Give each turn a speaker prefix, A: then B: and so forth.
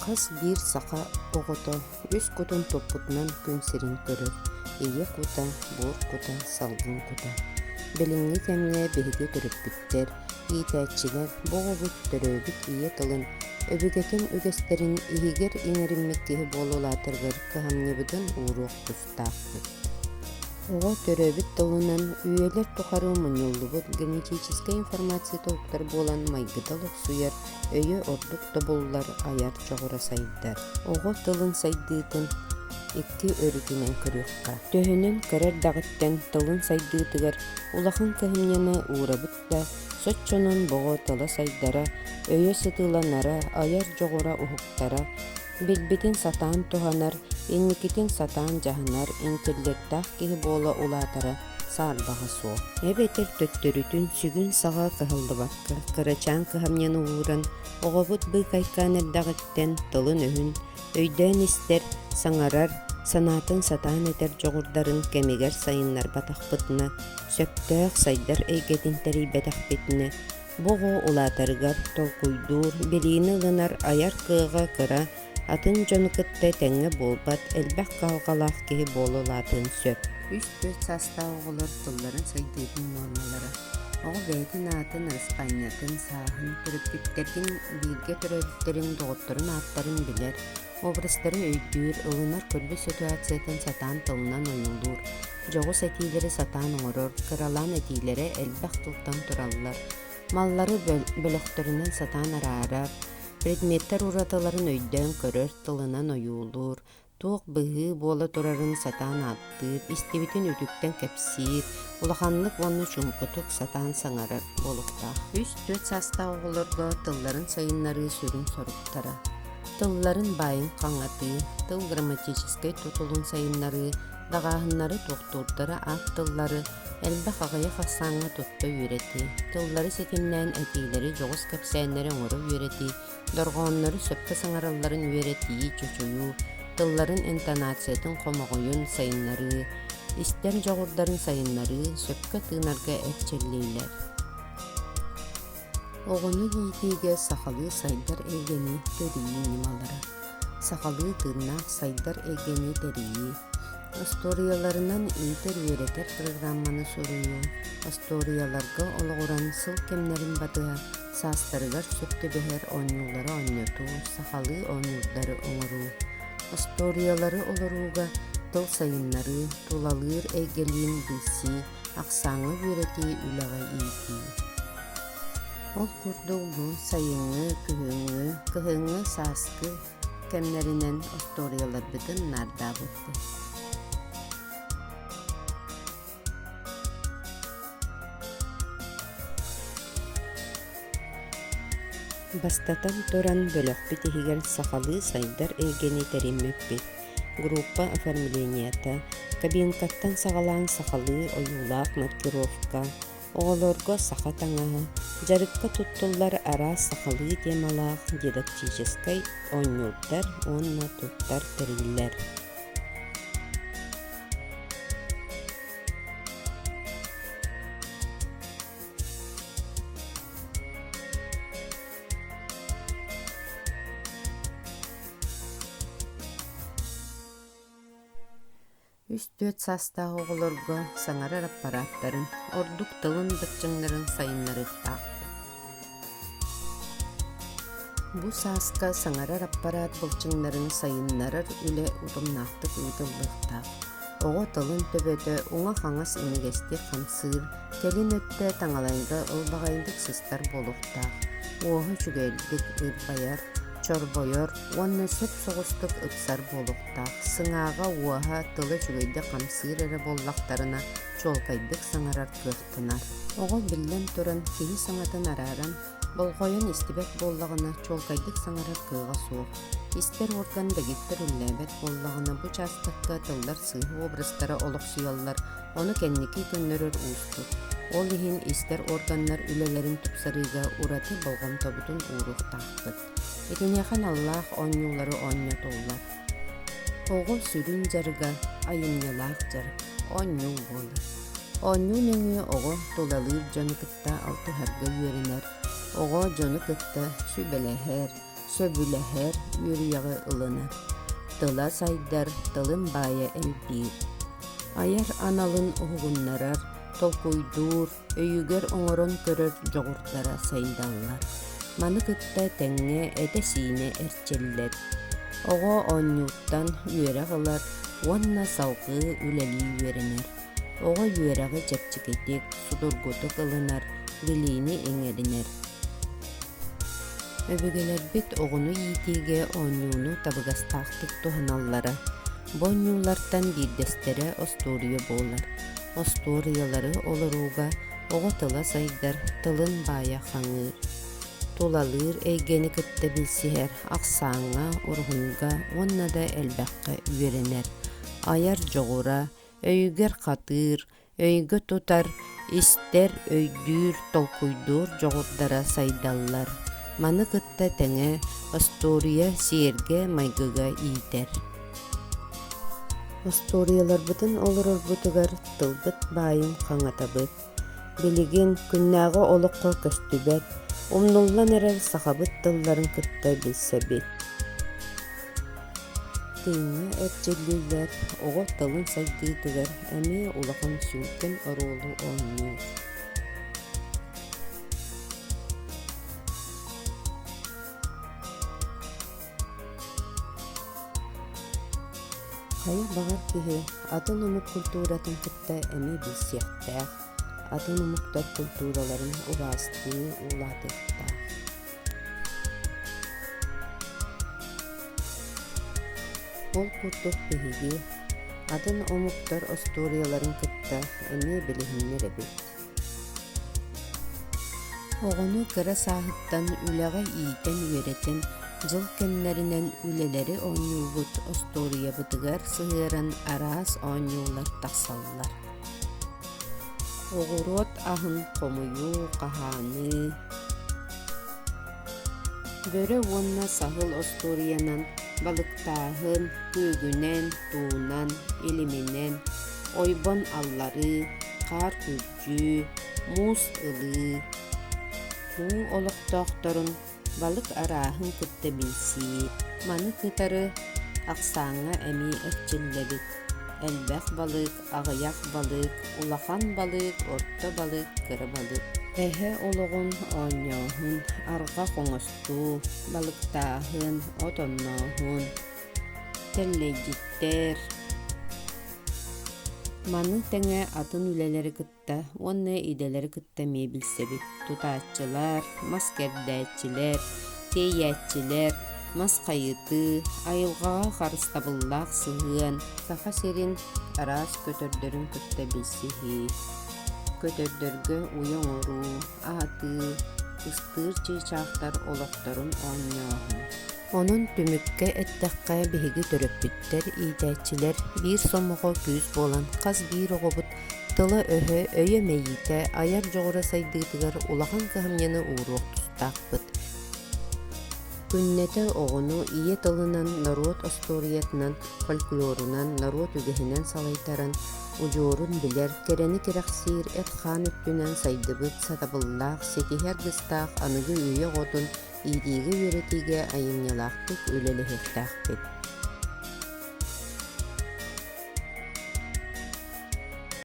A: Хас бир саха оғото, үс кутун топпутунан күн сирин көрөр. Ие кута, бур кута, салгын кута. Белинги кемге беһиги көрөппүттер, иитээччилер, боғобут төрөөбүт ие тылын, өбүгетин үгестерин иһигер иңериммеккиһи буолулаатыргар кыһамньыбытын ууруох тустаахпыт. Оҕо төрөөбүт тылынан үйэлэр тухары муньуллубут генетическая информация толуктар буолан майгыта лохсуяр, өйө ордук тобуллар аяр чоҕура сайдар. Оҕо тылын сайдыытын икки өрүтүнэн көрүөхха. Төһөнүн кэрэр дагыттан тылын сайдыытыгар улахан кыһымньяны уурабыт да, соччонун боҕо тыла сайдара, өйө сытыыланара, аяр жоҕура уһуктара, билбитин сатаан туханар, инникитин сатаан жаһанар, интеллектах киһи буола улаатара саарбаҕа суох. Эбетер төттөрүтүн сүгүн саҕа кыһыллыбакка, кырачаан кыһамньяны ууран, оҕобут бый кайкаан эрдэҕиттэн тылын өһүн, өйдөөн истер, саҥарар, санаатын сатаан этер жоҕурдарын кэмигэр сайыннар батахпытына, сөптөөх сайдар эйгетин тэриибэтэхпитине, боҕо улаатарыгар толкуйдуур, билиини ылынар аяр кыаҕа кыра, атын дьонукытта тэҥҥэ буолбат, элбэх каалҕалаах киһи буолулаатын сөп. Үс-төт састаа оҕолор тылларын сайдыытын нормалара. Оҕо бэйэтин аатын Испаниятын сааһын төрөппүттэргин бииргэ төрөбүттерин доҕотторун ааттарын билэр, обрастары өйдүүр, ылынар көрбү ситуациятын сатаан тылынан ойулуур, жоҕус этиилери сатаан оҥорор, кыралаан этиилэри элбэх тылтан тураллар, маллары бөлөхтөрүнэн сатаан араарар, предметтер ураталарын өйдөөн көрөр, тылынан ойуулуур, туох быһыы буола турарын сатаан ааттыыр, истибитин үтүктэн кэпсиир, улаханнык уонну чумпутук сатаан саҥарар буолуктаах. Үс-төт састаа оҕолорго тылларын сайыннары сүрүн соруктара. Тылларын байын хаҥатыы, тыл грамматической тутулун сайыннары, дагааһыннары туохтуурдара аат тыллары, элбэх аҕайа хасааҥҥа тутта үөрэти, тыллары ситиннээн этиилэри дьоҕус кэпсээннэри оҥоро үөрэти, дорҕооннору сөпкө саҥаралларын үөрэтии чучуйуу, тылларын интонациятын хомоҕойун сайыннары, истер жоҕурдарын сайыннары сөпкө тыынарга эпчэллиилэр. Оҕону иитиигэ сахалыы сайдар эйгени төрии нималара. Сахалыы тыыннаах сайдар эйгени тэрии. Историяларынан иитер үөретер программаны суруйуу. Историяларга олоҕуран сыл кемнерин батыа, саастарыгар сөптөбэһэр оонньууллары оонньотуу, сахалыы оонньууллары оҥоруу. Историялары олоруuга тыл сайыннары, тулалыыр эйгелиин быссии, ахсааҥҥа үөретии үлэҕэ иитии. Ол курдук бу сайыҥҥы, кыһыҥҥы, сааскы кэмнэринэн историяларбытын наардаабытты. Бастатан туран бөлөхпүт иһигэр сахалыы сайдар эйгени тэриммиппит. Группа оформленията, кабинкаттан саҕалаан сахалыы ойуулаах маркировка, оҕолорго саха таҥаһы, жарыкка туттуллар араас сахалыы темалаах дидактической оонньуулдар, уонна туттар тэриллэр. Үс-төт састаа оҕолорго саҥарар аппараттарын, ордук тылын быччыҥнарын сайыннарыахтаахпыт. Бу сааска саҥарар аппарат былчыҥнарын сайыннарар үлэ утумнаахтык ыытыллыахтаах. Оҕо тылын төбөтө уҥа хаҥас имигестик хамсыыр, кэлин өттө таҥалайга ылбаҕайдык сыстар буолуохтаах. Уоһу чүгэйдик ырбайар, чорбойор, уонна сөп соҕустук ыксар буолуохтаах. Сыҥааҕа уоһа тыла чүгэйдик хамсыыр эрэ буоллахтарына чуолкайдык саҥарар кыахтынар. Оҕо биллэн туран киһи саҥатын арааран, болҕойон истибэт буоллаҕына чуолкайдык саҥарар кыаҕа суох. Истер орган бэгиттэр үллээбэт буоллаҕына бу чаастакка тыллар сыыһы обрастара олохсуйаллар, ону кэнники көннөрөр уустут. Ол иһин истер органнар үлэлэрин тупсарыыга ураты болҕомтобутун ууруохтаахпыт. Итинэхэн аллаах оонньуулары оонньотуллар. Оҕо сүрүн жарыга айынньалаах жарык, оонньуул буолар. Оонньуун өҥүө оҕо тулалыыр дьонукытта алтыһарга үөрэнэр, оҕо дьонукытта сүбэлэһэр, сөбүлэһэр үөрүйэҕи ылына. Тыла сайдар тылын баайа элбиир. Аяр аналын уһугуннарар, толкуйдуур, өйүгер оҥорон көрөр жоҕурдара сайдаллар. Маны кытта тэҥҥэ этэ сиине эрчэллэр. Оҕо оонньууттан үөрэх ылар, уонна салгыы үлэлии үөрэнэр. Оҕо үөрэҕи чэпчикэтик, судургутук ылынар, гылиини эҥэринэр. Өбүгэлэрбит оҕону иитиигэ оонньууну табыгастаахтык туһаналлара. Бонньуулартан биирдэстерэ остуурия буолар. Остуориялары олоруга оҕо тыла сайдар тылын баая хаҥыыр. Тулалыыр эйгени кытта билсиһэр, ахсааҥҥа, ургунга, уонна да элбэххэ үөрэнэр. Аяр жоҕура, өйүгэр хатыыр, өйгө тутар, истер өйдүүр, толкуйдуур жоҕурдара сайдаллар. Маны кытта тэҥэ остуория сиэргэ майгыга иитэр. Осторияларбытын олорорбутугар тылбыт баайым хаҥатабыт. Билигин күннээҕи олоққо көстүбэт, умнуллан эрэр сахабыт тылларын кытта билсэбит. Тыыҥҥа эрдьэллүүлэр оҕо тылын сайдыытыгар эмиэ улахан сүнкэн ороолу ооннуур. Хайа бағар киһи атын умук культуратын кытта эми билсиэхтээх, атын умуктар культураларын ураастыы уулаатыахтаах. Ол курдук биһиги атын умуктар осторияларын кытта эми билиһиннэр эбит. Оҕону кыра сааһыттан үлэҕэ иитэн үөрэтин жыл кэннэринэн үлэлэри оонньуулбут осториябытыгар сыһыаран араас оонньуулар тахсаллар. Оҕуруот аһын хомуйуу, хаһааны. Бөрө уонна саһыл осториянан балыктааһын, күөгүнэн, туунан, илиминэн, ойбон аллары, хаар күрдьүү, муус ылыы, хуу олохтоохторун балык арааһын кытта билсии. Маны кытары ахсааҥҥа эмиэ эрчиллэбит. Элбэх балык, аҕыйах балык, улахан балык, орто балык, кыра балык. Эһэ олоҕун оонньооһун, арҕа хоҥостуу, балыктааһын, отоннооһун, теллэйдиттэр. Маны тэҥэ атын үлэлэри кытта, уонна идэлэри кытта миэ билсэбит. Тутааччылар, мас кэрдээччилэр, тейээччилэр, мас хайыты, айылҕаҕа харыстабыллаах сыһыан, саха сирин араас көтөрдөрүн кытта билсиһии. Көтөрдөргө уйоҥоруу, аһатыы, ыстыыр чыычаахтар олохторун оонньооһун. Онун түмүккэ эттэххэ биһиги төрөппүттэр иитээччилэр биир соммоҕо күүс буолан хас биир оҕобут тыла өһө өйө мэйиитэ аяр жоҕура сайдыытыгар улахан кыһамньяны ууруох тустаахпыт. Күннэтэ оҕону ийэ тылынан народ осториятынан, фольклорунан, народ үгэһинэн салайтаран, удьуорун билэр, кэрэни кирэхсиир эт хаан үттүнэн сайдыбыт сатабыллаах, сетиһэр гыстаах аныгы үйэ оҕотун иитииги үөретиигэ айымньалаахтык үлэлэһиэхтэахпит.